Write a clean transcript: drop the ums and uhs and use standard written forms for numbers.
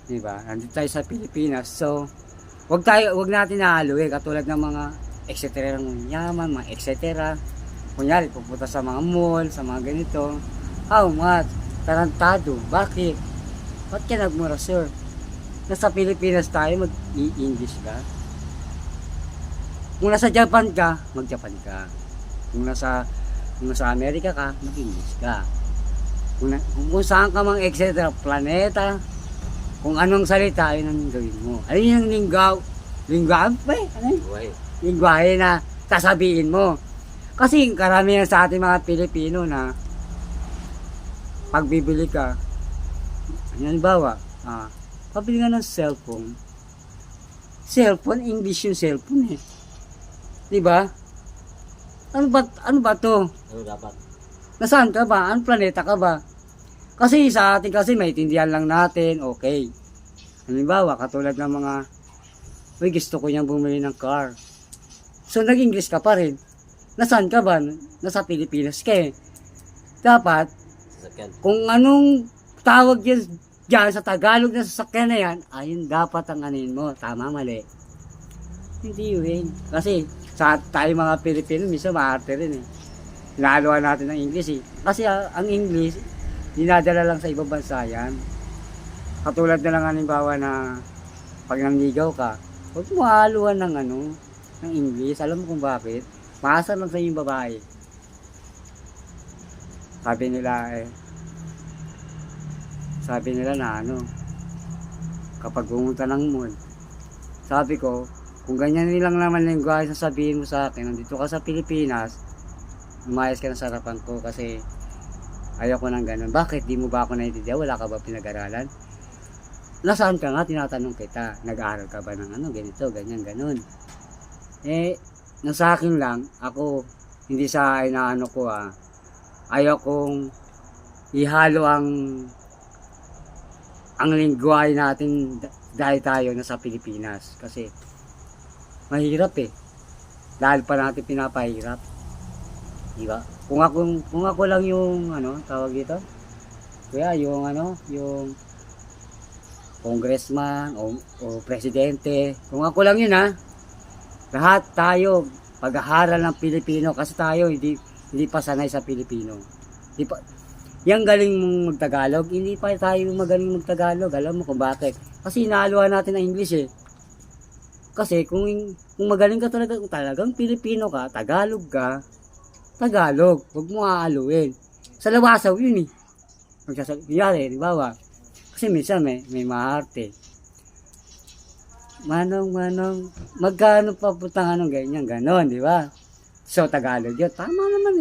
Di ba? Nandito tayo sa Pilipinas. So, wag natin nahaluin katulad ng mga etc. ng yaman, mga etc. Kunyari, pupunta sa mga mall, sa mga ganito. How much? Tarantado. Bakit? Ba't ka nagmura, sir? Nasa Pilipinas tayo, mag-i-English ka. Kung nasa Japan ka, mag-Japan ka. Kung nasa Amerika ka, mag-English ka. Kung saan ka mang etc. planeta, kung anong salita, yun ang gawin mo. Ano yung lingwahe na sasabihin mo. Kasi karamihan sa ating mga Pilipino na pagbibili ka, halimbawa, pabili nga ng cellphone. Cellphone, English yung cellphone eh. Diba? Ano ba to? Ano dapat? Nasaan ka ba? Anong planeta ka ba? Kasi sa atin kasi maintindihan lang natin, okay. Halimbawa, katulad ng mga, gusto ko niyang bumili ng car. So, nag-English ka pa rin. Nasaan ka ba? Nasa Pilipinas ka eh. Dapat, kung anong tawag dyan sa Tagalog na sasakyan na yan, ayun dapat ang anin mo. Tama, mali. Hindi yun. Kasi, sa tayo mga Pilipino, minsan maarte rin eh. Laloan natin ng English eh. Kasi ang English, dinadala lang sa ibang bansa yan. Katulad na lang halimbawa na pag nanligaw ka, huwag mo haluan ng ng English. Alam mo kung bakit? Maasar lang sa yung babae. Sabi nila na kapag pumunta ng mall, sabi ko, kung ganyan nilang naman lingwahe sasabihin mo sa akin, nandito ka sa Pilipinas, umayos ka na sa harapan ko kasi ayoko nang ganun. Bakit? Di mo ba ako naiintindihan? Wala ka ba pinag-aralan? Nasaan ka nga? Tinatanong kita. Nag-aaral ka ba ng ganito, ganyan, ganun. Nang sa akin lang, ako, hindi sa inaano ko ayaw kong ihalo ang lingwahe natin dahil tayo nasa Pilipinas. Kasi, mahirap eh. Dahil pa natin pinapahirap. Diba? Kung ako lang yung tawag dito. Kaya yung yung congressman o presidente. Kung ako lang yun lahat tayo pag-aaral ng Pilipino kasi tayo hindi pa sanay sa Pilipino. Hindi pa yang galing mong magtagalog, hindi pa tayo magaling magtagalog. Alam mo kung bakit? Kasi inahaluan natin ang English eh. Kasi kung magaling ka talaga, kung talagang Pilipino ka, Tagalog ka, Tagalog, huwag mo aaluin. Sa lawasaw yun eh. Kunyari, di ba ba? Kasi minsan may maarte. Manong, magkano pa putang ganyan, ganon, di ba? So, Tagalog yun. Tama naman.